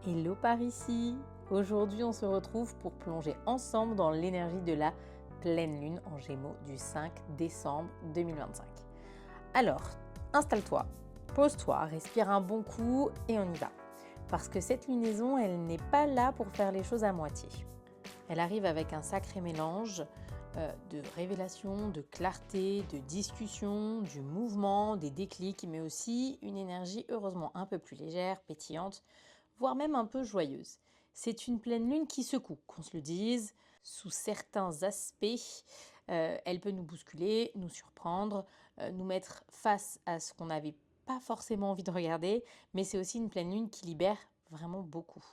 Hello par ici. Aujourd'hui, on se retrouve pour plonger ensemble dans l'énergie de la pleine lune en Gémeaux du 5 décembre 2025. Alors, installe-toi, pose-toi, respire un bon coup et on y va. Parce que cette lunaison, elle n'est pas là pour faire les choses à moitié. Elle arrive avec un sacré mélange de révélation, de clarté, de discussion, du mouvement, des déclics, mais aussi une énergie heureusement un peu plus légère, pétillante, voire même un peu joyeuse. C'est une pleine lune qui secoue, qu'on se le dise. Sous certains aspects, elle peut nous bousculer, nous surprendre, nous mettre face à ce qu'on n'avait pas forcément envie de regarder, mais c'est aussi une pleine lune qui libère vraiment beaucoup.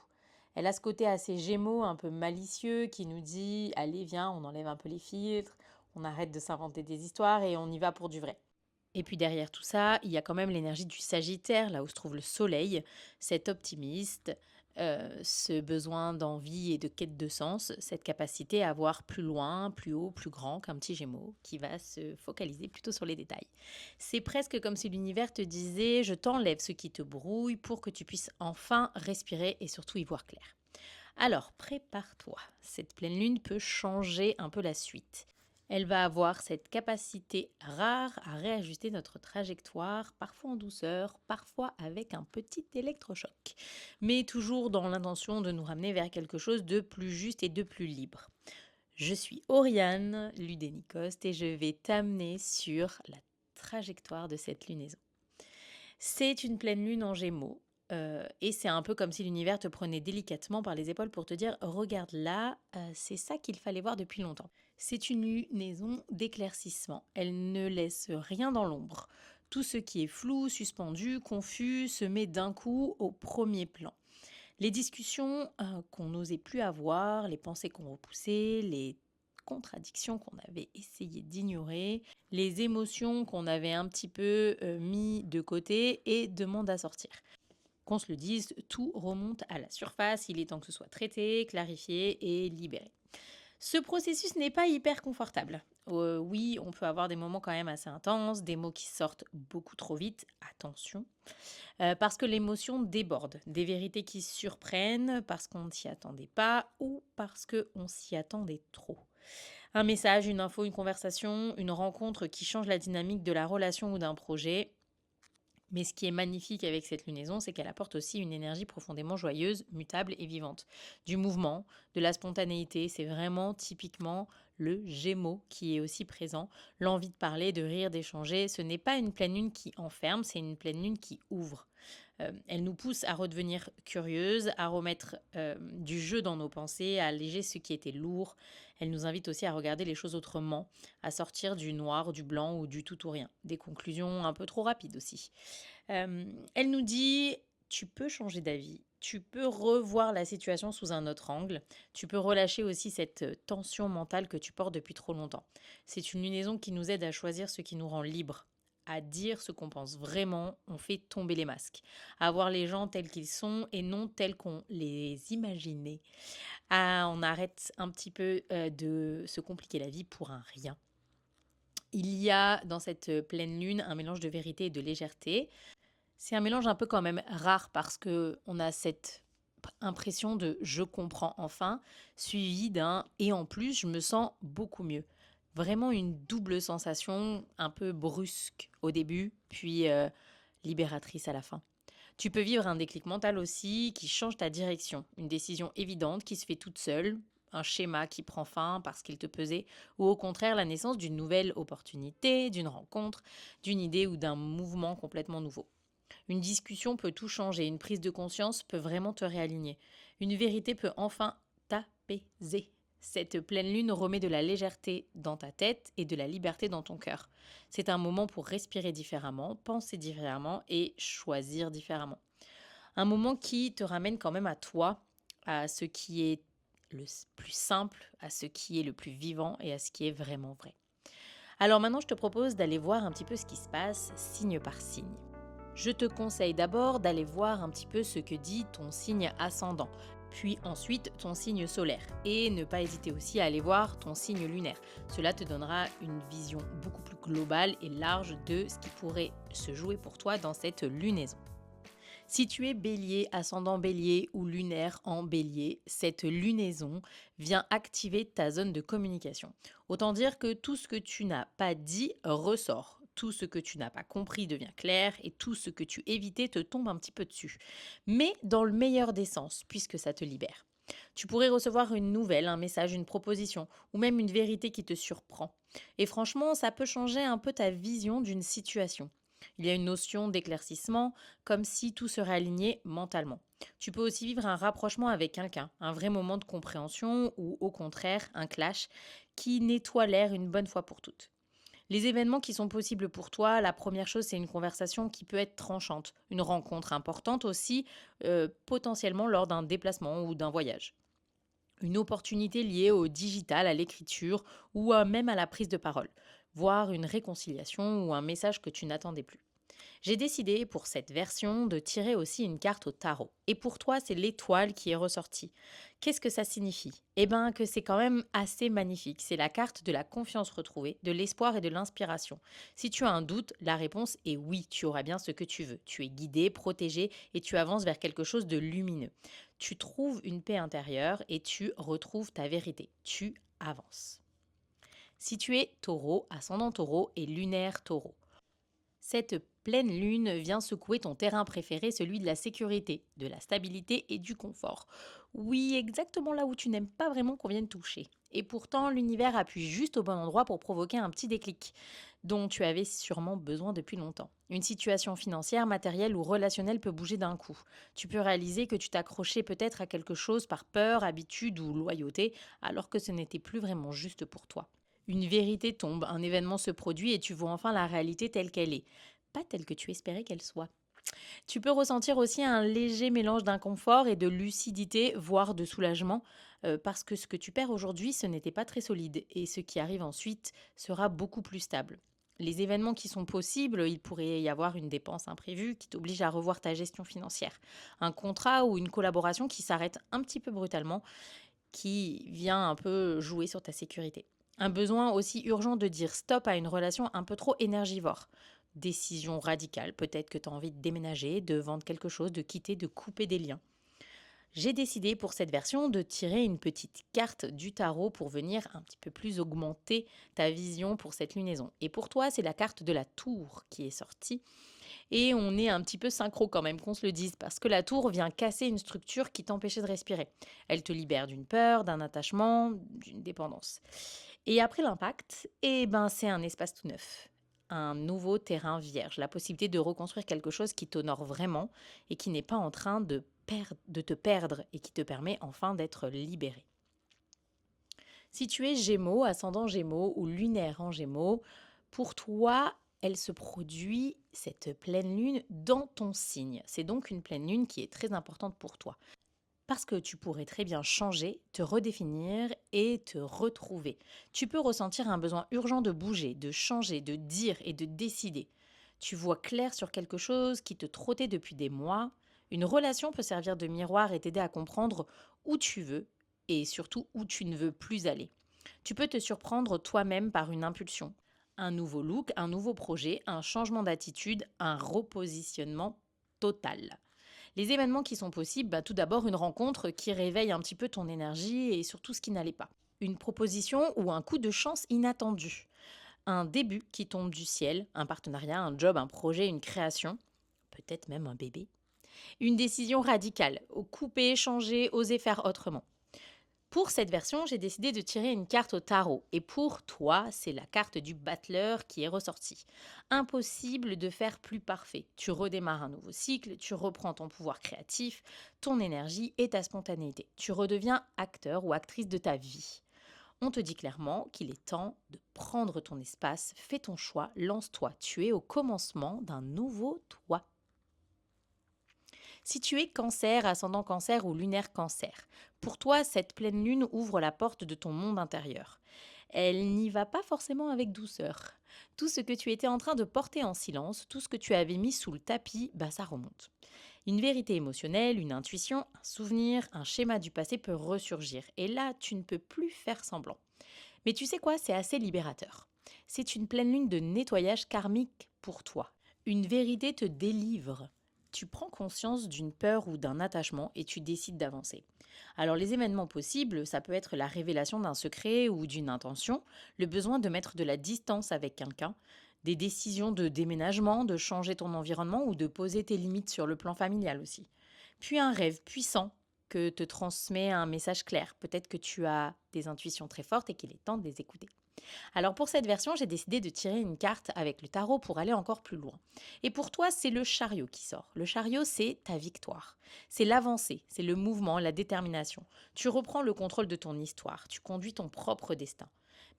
Elle a ce côté assez Gémeaux, un peu malicieux, qui nous dit « Allez, viens, on enlève un peu les filtres, on arrête de s'inventer des histoires et on y va pour du vrai ». Et puis derrière tout ça, il y a quand même l'énergie du Sagittaire, là où se trouve le Soleil, cet optimiste, ce besoin d'envie et de quête de sens, cette capacité à voir plus loin, plus haut, plus grand qu'un petit Gémeaux, qui va se focaliser plutôt sur les détails. C'est presque comme si l'univers te disait « Je t'enlève ce qui te brouille pour que tu puisses enfin respirer et surtout y voir clair ». Alors, prépare-toi, cette pleine lune peut changer un peu la suite. Elle va avoir cette capacité rare à réajuster notre trajectoire, parfois en douceur, parfois avec un petit électrochoc, mais toujours dans l'intention de nous ramener vers quelque chose de plus juste et de plus libre. Je suis Oriane Ludenicoste et je vais t'amener sur la trajectoire de cette lunaison. C'est une pleine lune en Gémeaux. Et c'est un peu comme si l'univers te prenait délicatement par les épaules pour te dire « Regarde là, c'est ça qu'il fallait voir depuis longtemps ». C'est une lunaison d'éclaircissement. Elle ne laisse rien dans l'ombre. Tout ce qui est flou, suspendu, confus se met d'un coup au premier plan. Les discussions qu'on n'osait plus avoir, les pensées qu'on repoussait, les contradictions qu'on avait essayé d'ignorer, les émotions qu'on avait un petit peu mis de côté et demandent à sortir. Qu'on se le dise, tout remonte à la surface, il est temps que ce soit traité, clarifié et libéré. Ce processus n'est pas hyper confortable. Oui, on peut avoir des moments quand même assez intenses, des mots qui sortent beaucoup trop vite, attention, parce que l'émotion déborde, des vérités qui surprennent parce qu'on ne s'y attendait pas ou parce qu'on s'y attendait trop. Un message, une info, une conversation, une rencontre qui change la dynamique de la relation ou d'un projet. Mais ce qui est magnifique avec cette lunaison, c'est qu'elle apporte aussi une énergie profondément joyeuse, mutable et vivante. Du mouvement, de la spontanéité, c'est vraiment typiquement le Gémeaux qui est aussi présent. L'envie de parler, de rire, d'échanger, ce n'est pas une pleine lune qui enferme, c'est une pleine lune qui ouvre. Elle nous pousse à redevenir curieuse, à remettre du jeu dans nos pensées, à alléger ce qui était lourd. Elle nous invite aussi à regarder les choses autrement, à sortir du noir, du blanc ou du tout ou rien. Des conclusions un peu trop rapides aussi. Elle nous dit, tu peux changer d'avis, tu peux revoir la situation sous un autre angle, tu peux relâcher aussi cette tension mentale que tu portes depuis trop longtemps. C'est une lunaison qui nous aide à choisir ce qui nous rend libres, à dire ce qu'on pense vraiment, on fait tomber les masques, à voir les gens tels qu'ils sont et non tels qu'on les imaginait. On arrête un petit peu de se compliquer la vie pour un rien. Il y a dans cette pleine lune un mélange de vérité et de légèreté. C'est un mélange un peu quand même rare parce que on a cette impression de je comprends enfin, suivi d'un et en plus je me sens beaucoup mieux. Vraiment une double sensation un peu brusque au début, puis libératrice à la fin. Tu peux vivre un déclic mental aussi qui change ta direction, une décision évidente qui se fait toute seule, un schéma qui prend fin parce qu'il te pesait, ou au contraire la naissance d'une nouvelle opportunité, d'une rencontre, d'une idée ou d'un mouvement complètement nouveau. Une discussion peut tout changer, une prise de conscience peut vraiment te réaligner. Une vérité peut enfin t'apaiser. Cette pleine lune remet de la légèreté dans ta tête et de la liberté dans ton cœur. C'est un moment pour respirer différemment, penser différemment et choisir différemment. Un moment qui te ramène quand même à toi, à ce qui est le plus simple, à ce qui est le plus vivant et à ce qui est vraiment vrai. Alors maintenant, je te propose d'aller voir un petit peu ce qui se passe signe par signe. Je te conseille d'abord d'aller voir un petit peu ce que dit ton signe ascendant, puis ensuite ton signe solaire. Et ne pas hésiter aussi à aller voir ton signe lunaire. Cela te donnera une vision beaucoup plus globale et large de ce qui pourrait se jouer pour toi dans cette lunaison. Si tu es bélier, ascendant bélier ou lunaire en bélier, cette lunaison vient activer ta zone de communication. Autant dire que tout ce que tu n'as pas dit ressort. Tout ce que tu n'as pas compris devient clair et tout ce que tu évitais te tombe un petit peu dessus. Mais dans le meilleur des sens, puisque ça te libère. Tu pourrais recevoir une nouvelle, un message, une proposition ou même une vérité qui te surprend. Et franchement, ça peut changer un peu ta vision d'une situation. Il y a une notion d'éclaircissement, comme si tout serait aligné mentalement. Tu peux aussi vivre un rapprochement avec quelqu'un, un vrai moment de compréhension ou au contraire un clash qui nettoie l'air une bonne fois pour toutes. Les événements qui sont possibles pour toi, la première chose, c'est une conversation qui peut être tranchante, une rencontre importante aussi, potentiellement lors d'un déplacement ou d'un voyage. Une opportunité liée au digital, à l'écriture ou même à la prise de parole, voire une réconciliation ou un message que tu n'attendais plus. J'ai décidé pour cette version de tirer aussi une carte au tarot. Et pour toi, c'est l'étoile qui est ressortie. Qu'est-ce que ça signifie? Eh bien, que c'est quand même assez magnifique. C'est la carte de la confiance retrouvée, de l'espoir et de l'inspiration. Si tu as un doute, la réponse est oui, tu auras bien ce que tu veux. Tu es guidé, protégé et tu avances vers quelque chose de lumineux. Tu trouves une paix intérieure et tu retrouves ta vérité. Tu avances. Si tu es taureau, ascendant taureau et lunaire taureau, cette pleine lune vient secouer ton terrain préféré, celui de la sécurité, de la stabilité et du confort. Oui, exactement là où tu n'aimes pas vraiment qu'on vienne toucher. Et pourtant, l'univers appuie juste au bon endroit pour provoquer un petit déclic dont tu avais sûrement besoin depuis longtemps. Une situation financière, matérielle ou relationnelle peut bouger d'un coup. Tu peux réaliser que tu t'accrochais peut-être à quelque chose par peur, habitude ou loyauté, alors que ce n'était plus vraiment juste pour toi. Une vérité tombe, un événement se produit et tu vois enfin la réalité telle qu'elle est, pas telle que tu espérais qu'elle soit. Tu peux ressentir aussi un léger mélange d'inconfort et de lucidité, voire de soulagement, parce que ce que tu perds aujourd'hui, ce n'était pas très solide, et ce qui arrive ensuite sera beaucoup plus stable. Les événements qui sont possibles, il pourrait y avoir une dépense imprévue qui t'oblige à revoir ta gestion financière, un contrat ou une collaboration qui s'arrête un petit peu brutalement, qui vient un peu jouer sur ta sécurité. Un besoin aussi urgent de dire stop à une relation un peu trop énergivore. Décision radicale, peut-être que tu as envie de déménager, de vendre quelque chose, de quitter, de couper des liens. J'ai décidé pour cette version de tirer une petite carte du tarot pour venir un petit peu plus augmenter ta vision pour cette lunaison. Et pour toi, c'est la carte de la tour qui est sortie. Et on est un petit peu synchro quand même, qu'on se le dise, parce que la tour vient casser une structure qui t'empêchait de respirer. Elle te libère d'une peur, d'un attachement, d'une dépendance. Et après l'impact, eh ben, c'est un espace tout neuf. Un nouveau terrain vierge, la possibilité de reconstruire quelque chose qui t'honore vraiment et qui n'est pas en train de te perdre et qui te permet enfin d'être libéré. Si tu es Gémeaux, ascendant Gémeaux ou lunaire en Gémeaux, pour toi, elle se produit, cette pleine lune, dans ton signe. C'est donc une pleine lune qui est très importante pour toi. Parce que tu pourrais très bien changer, te redéfinir et te retrouver. Tu peux ressentir un besoin urgent de bouger, de changer, de dire et de décider. Tu vois clair sur quelque chose qui te trottait depuis des mois. Une relation peut servir de miroir et t'aider à comprendre où tu veux et surtout où tu ne veux plus aller. Tu peux te surprendre toi-même par une impulsion. Un nouveau look, un nouveau projet, un changement d'attitude, un repositionnement total. Les événements qui sont possibles, tout d'abord une rencontre qui réveille un petit peu ton énergie et surtout ce qui n'allait pas. Une proposition ou un coup de chance inattendu. Un début qui tombe du ciel, un partenariat, un job, un projet, une création, peut-être même un bébé. Une décision radicale, couper, changer, oser faire autrement. Pour cette version, j'ai décidé de tirer une carte au tarot. Et pour toi, c'est la carte du battleur qui est ressortie. Impossible de faire plus parfait. Tu redémarres un nouveau cycle, tu reprends ton pouvoir créatif, ton énergie et ta spontanéité. Tu redeviens acteur ou actrice de ta vie. On te dit clairement qu'il est temps de prendre ton espace, fais ton choix, lance-toi. Tu es au commencement d'un nouveau toi. Si tu es cancer, ascendant cancer ou lunaire cancer, pour toi, cette pleine lune ouvre la porte de ton monde intérieur. Elle n'y va pas forcément avec douceur. Tout ce que tu étais en train de porter en silence, tout ce que tu avais mis sous le tapis, ça remonte. Une vérité émotionnelle, une intuition, un souvenir, un schéma du passé peut ressurgir. Et là, tu ne peux plus faire semblant. Mais tu sais quoi, c'est assez libérateur. C'est une pleine lune de nettoyage karmique pour toi. Une vérité te délivre. tu prends conscience d'une peur ou d'un attachement et tu décides d'avancer. Alors les événements possibles, ça peut être la révélation d'un secret ou d'une intention, le besoin de mettre de la distance avec quelqu'un, des décisions de déménagement, de changer ton environnement ou de poser tes limites sur le plan familial aussi. Puis un rêve puissant que te transmet un message clair. Peut-être que tu as des intuitions très fortes et qu'il est temps de les écouter. Alors pour cette version, j'ai décidé de tirer une carte avec le tarot pour aller encore plus loin. Et pour toi, c'est le chariot qui sort. Le chariot, c'est ta victoire. C'est l'avancée, c'est le mouvement, la détermination. Tu reprends le contrôle de ton histoire, tu conduis ton propre destin.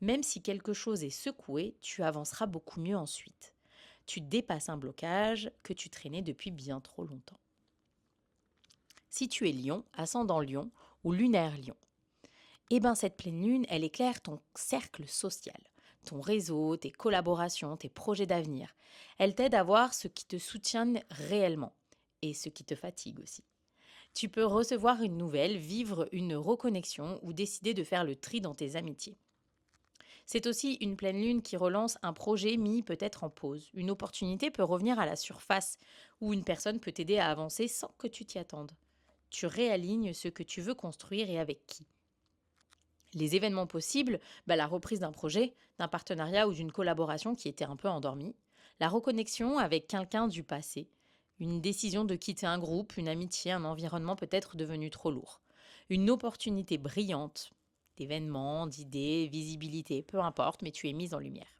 Même si quelque chose est secoué, tu avanceras beaucoup mieux ensuite. Tu dépasses un blocage que tu traînais depuis bien trop longtemps. Si tu es lion, ascendant lion ou lunaire lion, eh bien, cette pleine lune, elle éclaire ton cercle social, ton réseau, tes collaborations, tes projets d'avenir. Elle t'aide à voir ce qui te soutient réellement et ce qui te fatigue aussi. Tu peux recevoir une nouvelle, vivre une reconnexion ou décider de faire le tri dans tes amitiés. C'est aussi une pleine lune qui relance un projet mis peut-être en pause. Une opportunité peut revenir à la surface ou une personne peut t'aider à avancer sans que tu t'y attendes. Tu réalignes ce que tu veux construire et avec qui. Les événements possibles, la reprise d'un projet, d'un partenariat ou d'une collaboration qui était un peu endormie, la reconnexion avec quelqu'un du passé, une décision de quitter un groupe, une amitié, un environnement peut-être devenu trop lourd, une opportunité brillante, d'événements, d'idées, visibilité, peu importe, mais tu es mise en lumière.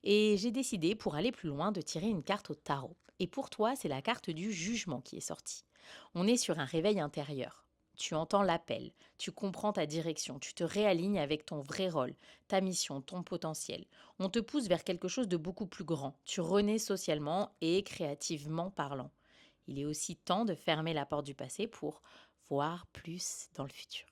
Et j'ai décidé, pour aller plus loin, de tirer une carte au tarot. Et pour toi, c'est la carte du jugement qui est sortie. On est sur un réveil intérieur. Tu entends l'appel, tu comprends ta direction, tu te réalignes avec ton vrai rôle, ta mission, ton potentiel. On te pousse vers quelque chose de beaucoup plus grand. Tu renais socialement et créativement parlant. Il est aussi temps de fermer la porte du passé pour voir plus dans le futur.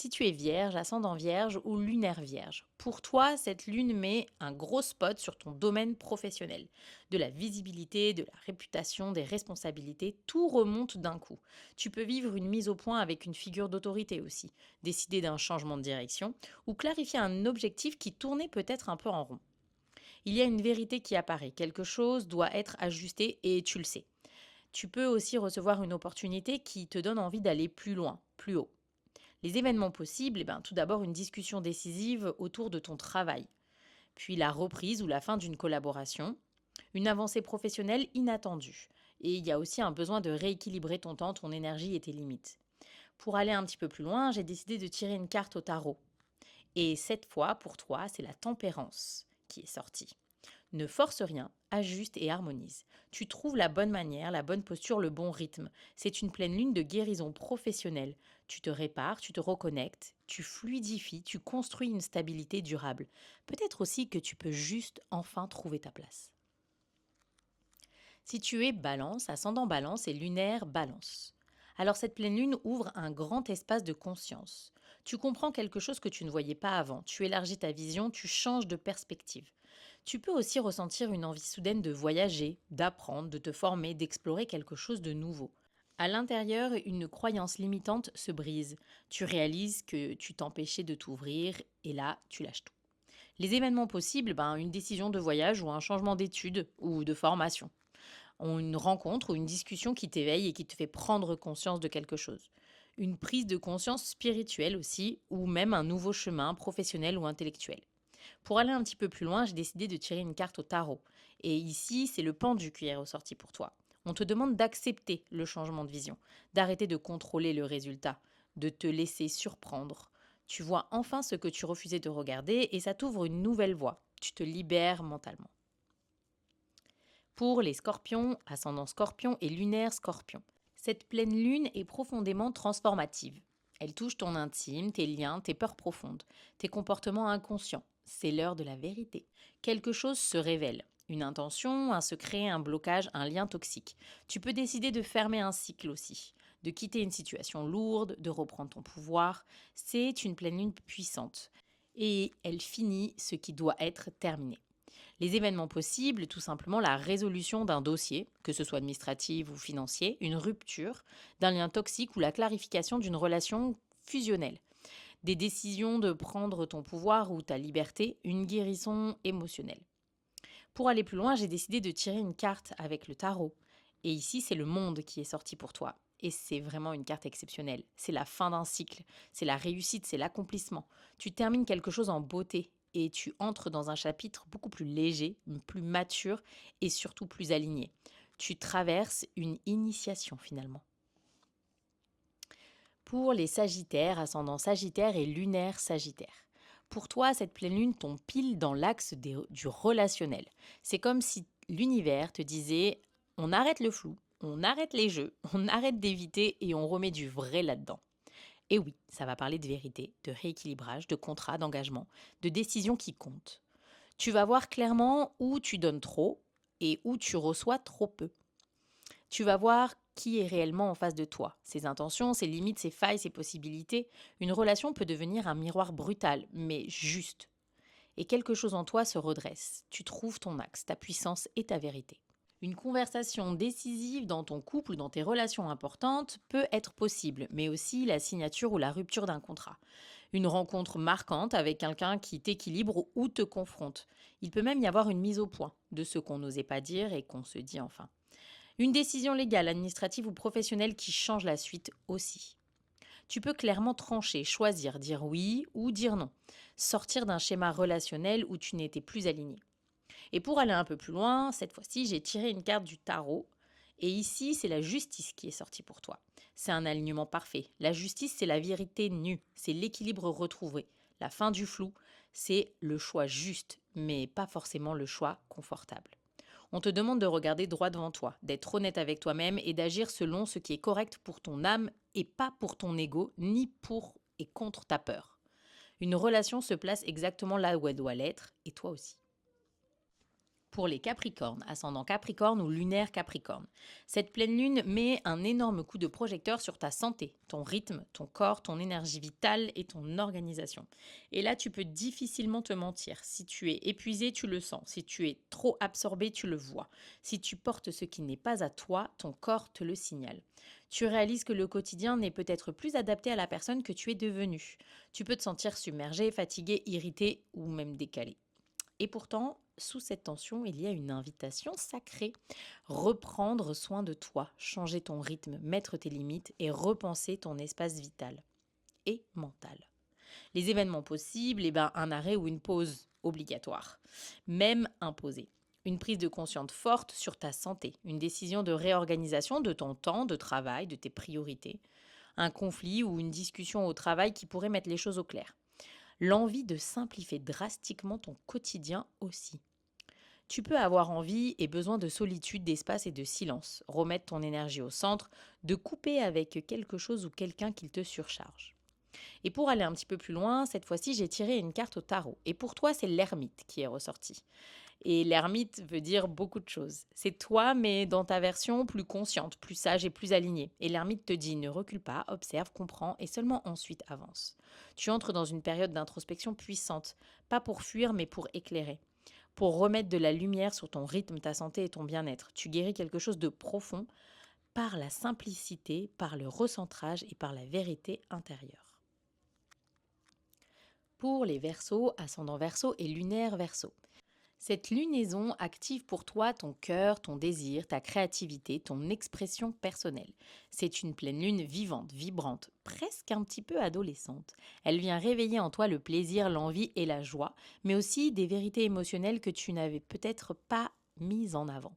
Si tu es vierge, ascendant vierge ou lunaire vierge, pour toi, cette lune met un gros spot sur ton domaine professionnel. De la visibilité, de la réputation, des responsabilités, tout remonte d'un coup. Tu peux vivre une mise au point avec une figure d'autorité aussi, décider d'un changement de direction ou clarifier un objectif qui tournait peut-être un peu en rond. Il y a une vérité qui apparaît, quelque chose doit être ajusté et tu le sais. Tu peux aussi recevoir une opportunité qui te donne envie d'aller plus loin, plus haut. Les événements possibles, tout d'abord une discussion décisive autour de ton travail, puis la reprise ou la fin d'une collaboration, une avancée professionnelle inattendue. Et il y a aussi un besoin de rééquilibrer ton temps, ton énergie et tes limites. Pour aller un petit peu plus loin, j'ai décidé de tirer une carte au tarot. Et cette fois, pour toi, c'est la tempérance qui est sortie. Ne force rien, ajuste et harmonise. Tu trouves la bonne manière, la bonne posture, le bon rythme. C'est une pleine lune de guérison professionnelle. Tu te répares, tu te reconnectes, tu fluidifies, tu construis une stabilité durable. Peut-être aussi que tu peux juste enfin trouver ta place. Si tu es balance, ascendant balance et lunaire balance, alors cette pleine lune ouvre un grand espace de conscience. Tu comprends quelque chose que tu ne voyais pas avant, tu élargis ta vision, tu changes de perspective. Tu peux aussi ressentir une envie soudaine de voyager, d'apprendre, de te former, d'explorer quelque chose de nouveau. À l'intérieur, une croyance limitante se brise. Tu réalises que tu t'empêchais de t'ouvrir et là, tu lâches tout. Les événements possibles, une décision de voyage ou un changement d'études ou de formation. Une rencontre ou une discussion qui t'éveille et qui te fait prendre conscience de quelque chose. Une prise de conscience spirituelle aussi, ou même un nouveau chemin professionnel ou intellectuel. Pour aller un petit peu plus loin, j'ai décidé de tirer une carte au tarot. Et ici, c'est le pendu qui est ressorti pour toi. On te demande d'accepter le changement de vision, d'arrêter de contrôler le résultat, de te laisser surprendre. Tu vois enfin ce que tu refusais de regarder et ça t'ouvre une nouvelle voie. Tu te libères mentalement. Pour les scorpions, ascendant scorpion et lunaire scorpion, cette pleine lune est profondément transformative. Elle touche ton intime, tes liens, tes peurs profondes, tes comportements inconscients. C'est l'heure de la vérité. Quelque chose se révèle. Une intention, un secret, un blocage, un lien toxique. Tu peux décider de fermer un cycle aussi, de quitter une situation lourde, de reprendre ton pouvoir. C'est une pleine lune puissante. Et elle finit ce qui doit être terminé. Les événements possibles, tout simplement la résolution d'un dossier, que ce soit administratif ou financier, une rupture d'un lien toxique ou la clarification d'une relation fusionnelle. Des décisions de prendre ton pouvoir ou ta liberté, une guérison émotionnelle. Pour aller plus loin, j'ai décidé de tirer une carte avec le tarot. Et ici, c'est le monde qui est sorti pour toi. Et c'est vraiment une carte exceptionnelle. C'est la fin d'un cycle, c'est la réussite, c'est l'accomplissement. Tu termines quelque chose en beauté et tu entres dans un chapitre beaucoup plus léger, plus mature et surtout plus aligné. Tu traverses une initiation finalement. Pour les Sagittaires, ascendant Sagittaire et lunaire Sagittaire. Pour toi, cette pleine lune tombe pile dans l'axe du relationnel. C'est comme si l'univers te disait on arrête le flou, on arrête les jeux, on arrête d'éviter et on remet du vrai là-dedans. Et oui, ça va parler de vérité, de rééquilibrage, de contrat, d'engagement, de décisions qui comptent. Tu vas voir clairement où tu donnes trop et où tu reçois trop peu. Tu vas voir qui est réellement en face de toi, ses intentions, ses limites, ses failles, ses possibilités. Une relation peut devenir un miroir brutal, mais juste. Et quelque chose en toi se redresse. Tu trouves ton axe, ta puissance et ta vérité. Une conversation décisive dans ton couple ou dans tes relations importantes peut être possible, mais aussi la signature ou la rupture d'un contrat. Une rencontre marquante avec quelqu'un qui t'équilibre ou te confronte. Il peut même y avoir une mise au point de ce qu'on n'osait pas dire et qu'on se dit enfin. Une décision légale, administrative ou professionnelle qui change la suite aussi. Tu peux clairement trancher, choisir, dire oui ou dire non. Sortir d'un schéma relationnel où tu n'étais plus aligné. Et pour aller un peu plus loin, cette fois-ci, j'ai tiré une carte du tarot. Et ici, c'est la justice qui est sortie pour toi. C'est un alignement parfait. La justice, c'est la vérité nue. C'est l'équilibre retrouvé. La fin du flou, c'est le choix juste, mais pas forcément le choix confortable. On te demande de regarder droit devant toi, d'être honnête avec toi-même et d'agir selon ce qui est correct pour ton âme et pas pour ton ego, ni pour et contre ta peur. Une relation se place exactement là où elle doit l'être, et toi aussi. Pour les Capricornes, ascendant Capricorne ou lunaire Capricorne. Cette pleine lune met un énorme coup de projecteur sur ta santé, ton rythme, ton corps, ton énergie vitale et ton organisation. Et là, tu peux difficilement te mentir. Si tu es épuisé, tu le sens. Si tu es trop absorbé, tu le vois. Si tu portes ce qui n'est pas à toi, ton corps te le signale. Tu réalises que le quotidien n'est peut-être plus adapté à la personne que tu es devenue. Tu peux te sentir submergé, fatigué, irrité ou même décalé. Et pourtant, sous cette tension, il y a une invitation sacrée. Reprendre soin de toi, changer ton rythme, mettre tes limites et repenser ton espace vital et mental. Les événements possibles, un arrêt ou une pause obligatoire, même imposée. Une prise de conscience forte sur ta santé, une décision de réorganisation de ton temps de travail, de tes priorités, un conflit ou une discussion au travail qui pourrait mettre les choses au clair. L'envie de simplifier drastiquement ton quotidien aussi. Tu peux avoir envie et besoin de solitude, d'espace et de silence, remettre ton énergie au centre, de couper avec quelque chose ou quelqu'un qui te surcharge. Et pour aller un petit peu plus loin, cette fois-ci, j'ai tiré une carte au tarot. Et pour toi, c'est l'ermite qui est ressorti. Et l'ermite veut dire beaucoup de choses. C'est toi, mais dans ta version plus consciente, plus sage et plus alignée. Et l'ermite te dit ne recule pas, observe, comprends et seulement ensuite avance. Tu entres dans une période d'introspection puissante, pas pour fuir, mais pour éclairer. Pour remettre de la lumière sur ton rythme, ta santé et ton bien-être. Tu guéris quelque chose de profond par la simplicité, par le recentrage et par la vérité intérieure. Pour les Verseaux, ascendant Verseau et lunaire Verseau. Cette lunaison active pour toi ton cœur, ton désir, ta créativité, ton expression personnelle. C'est une pleine lune vivante, vibrante, presque un petit peu adolescente. Elle vient réveiller en toi le plaisir, l'envie et la joie, mais aussi des vérités émotionnelles que tu n'avais peut-être pas mises en avant.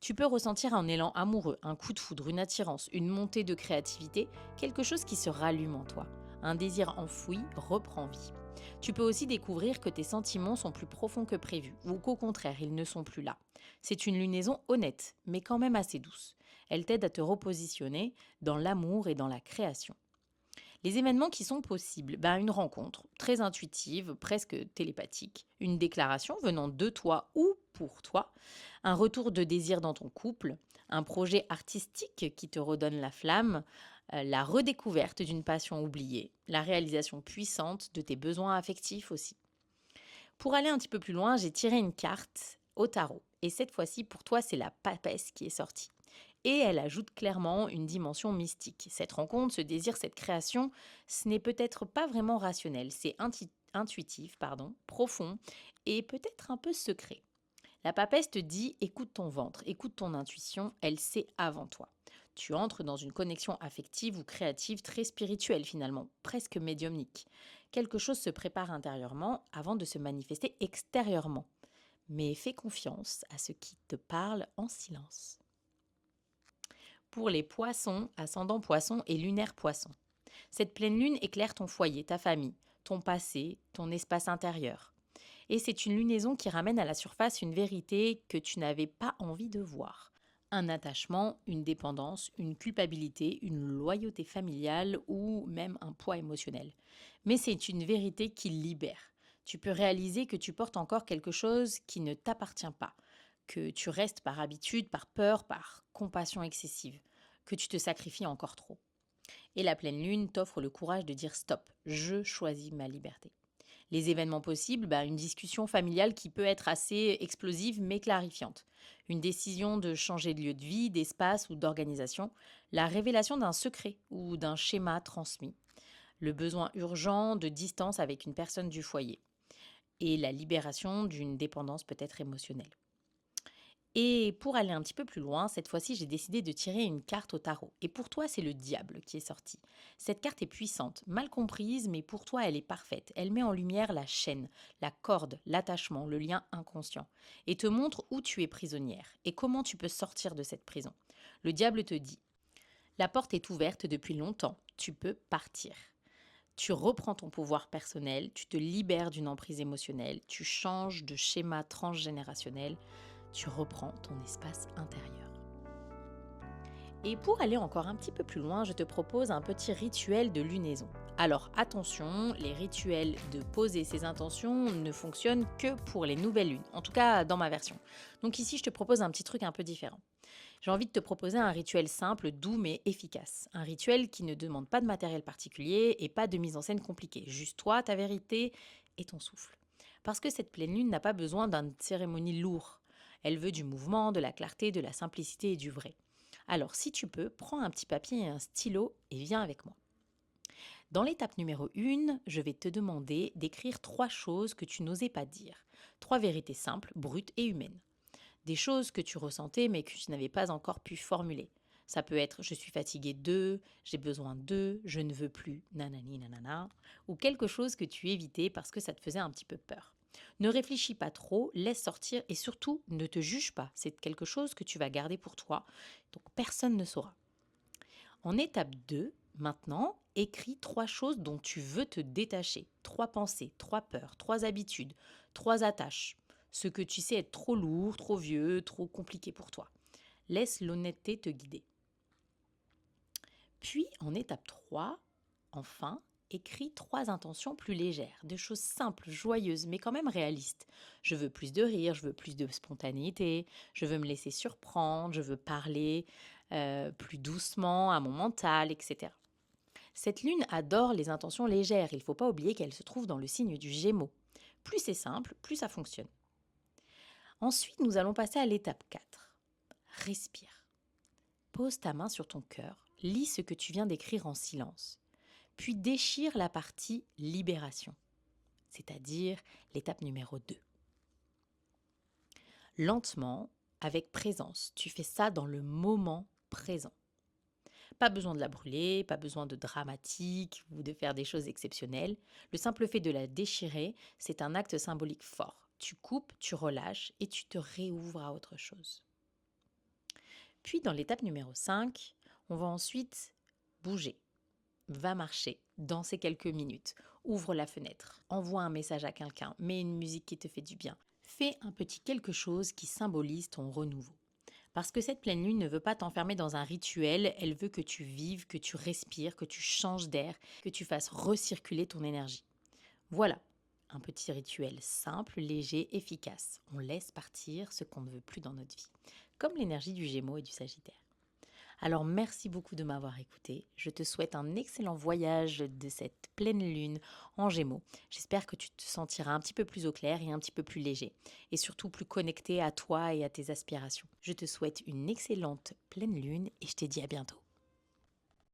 Tu peux ressentir un élan amoureux, un coup de foudre, une attirance, une montée de créativité, quelque chose qui se rallume en toi. Un désir enfoui reprend vie. Tu peux aussi découvrir que tes sentiments sont plus profonds que prévu, ou qu'au contraire, ils ne sont plus là. C'est une lunaison honnête, mais quand même assez douce. Elle t'aide à te repositionner dans l'amour et dans la création. Les événements qui sont possibles, une rencontre très intuitive, presque télépathique, une déclaration venant de toi ou pour toi, un retour de désir dans ton couple, un projet artistique qui te redonne la flamme, la redécouverte d'une passion oubliée, la réalisation puissante de tes besoins affectifs aussi. Pour aller un petit peu plus loin, j'ai tiré une carte au tarot. Et cette fois-ci, pour toi, c'est la papesse qui est sortie. Et elle ajoute clairement une dimension mystique. Cette rencontre, ce désir, cette création, ce n'est peut-être pas vraiment rationnel, c'est intuitif, profond et peut-être un peu secret. La papesse te dit écoute ton ventre, écoute ton intuition, elle sait avant toi. Tu entres dans une connexion affective ou créative très spirituelle finalement, presque médiumnique. Quelque chose se prépare intérieurement avant de se manifester extérieurement. Mais fais confiance à ce qui te parle en silence. Pour les poissons, ascendant poisson et lunaire poisson. Cette pleine lune éclaire ton foyer, ta famille, ton passé, ton espace intérieur. Et c'est une lunaison qui ramène à la surface une vérité que tu n'avais pas envie de voir. Un attachement, une dépendance, une culpabilité, une loyauté familiale ou même un poids émotionnel. Mais c'est une vérité qui libère. Tu peux réaliser que tu portes encore quelque chose qui ne t'appartient pas, que tu restes par habitude, par peur, par compassion excessive, que tu te sacrifies encore trop. Et la pleine lune t'offre le courage de dire stop, je choisis ma liberté. Les événements possibles, une discussion familiale qui peut être assez explosive mais clarifiante. Une décision de changer de lieu de vie, d'espace ou d'organisation. La révélation d'un secret ou d'un schéma transmis. Le besoin urgent de distance avec une personne du foyer. Et la libération d'une dépendance peut-être émotionnelle. Et pour aller un petit peu plus loin, cette fois-ci, j'ai décidé de tirer une carte au tarot. Et pour toi, c'est le diable qui est sorti. Cette carte est puissante, mal comprise, mais pour toi, elle est parfaite. Elle met en lumière la chaîne, la corde, l'attachement, le lien inconscient. Et te montre où tu es prisonnière et comment tu peux sortir de cette prison. Le diable te dit, la porte est ouverte depuis longtemps, tu peux partir. Tu reprends ton pouvoir personnel, tu te libères d'une emprise émotionnelle, tu changes de schéma transgénérationnel, tu reprends ton espace intérieur. Et pour aller encore un petit peu plus loin, je te propose un petit rituel de lunaison. Alors attention, les rituels de poser ses intentions ne fonctionnent que pour les nouvelles lunes, en tout cas dans ma version. Donc ici, je te propose un petit truc un peu différent. J'ai envie de te proposer un rituel simple, doux mais efficace. Un rituel qui ne demande pas de matériel particulier et pas de mise en scène compliquée. Juste toi, ta vérité et ton souffle. Parce que cette pleine lune n'a pas besoin d'une cérémonie lourde. Elle veut du mouvement, de la clarté, de la simplicité et du vrai. Alors si tu peux, prends un petit papier et un stylo et viens avec moi. Dans l'étape numéro 1, je vais te demander d'écrire 3 choses que tu n'osais pas dire. 3 vérités simples, brutes et humaines. Des choses que tu ressentais mais que tu n'avais pas encore pu formuler. Ça peut être je suis fatiguée de, j'ai besoin de, je ne veux plus, nanani nanana, ou quelque chose que tu évitais parce que ça te faisait un petit peu peur. Ne réfléchis pas trop, laisse sortir et surtout ne te juge pas. C'est quelque chose que tu vas garder pour toi, donc personne ne saura. En étape 2, maintenant, écris 3 choses dont tu veux te détacher. 3 pensées, 3 peurs, 3 habitudes, 3 attaches. Ce que tu sais être trop lourd, trop vieux, trop compliqué pour toi. Laisse l'honnêteté te guider. Puis, en étape 3, enfin, écris 3 intentions plus légères, de choses simples, joyeuses, mais quand même réalistes. Je veux plus de rire, je veux plus de spontanéité, je veux me laisser surprendre, je veux parler plus doucement à mon mental, etc. Cette lune adore les intentions légères, il ne faut pas oublier qu'elle se trouve dans le signe du Gémeaux. Plus c'est simple, plus ça fonctionne. Ensuite, nous allons passer à l'étape 4. Respire. Pose ta main sur ton cœur, lis ce que tu viens d'écrire en silence. Puis déchire la partie libération, c'est-à-dire l'étape numéro 2. Lentement, avec présence, tu fais ça dans le moment présent. Pas besoin de la brûler, pas besoin de dramatique ou de faire des choses exceptionnelles. Le simple fait de la déchirer, c'est un acte symbolique fort. Tu coupes, tu relâches et tu te réouvres à autre chose. Puis dans l'étape numéro 5, on va ensuite bouger. Va marcher, danser quelques minutes, ouvre la fenêtre, envoie un message à quelqu'un, mets une musique qui te fait du bien. Fais un petit quelque chose qui symbolise ton renouveau. Parce que cette pleine lune ne veut pas t'enfermer dans un rituel, elle veut que tu vives, que tu respires, que tu changes d'air, que tu fasses recirculer ton énergie. Voilà, un petit rituel simple, léger, efficace. On laisse partir ce qu'on ne veut plus dans notre vie, comme l'énergie du Gémeaux et du Sagittaire. Alors merci beaucoup de m'avoir écouté. Je te souhaite un excellent voyage de cette pleine lune en Gémeaux. J'espère que tu te sentiras un petit peu plus au clair et un petit peu plus léger. Et surtout plus connecté à toi et à tes aspirations. Je te souhaite une excellente pleine lune et je te dis à bientôt.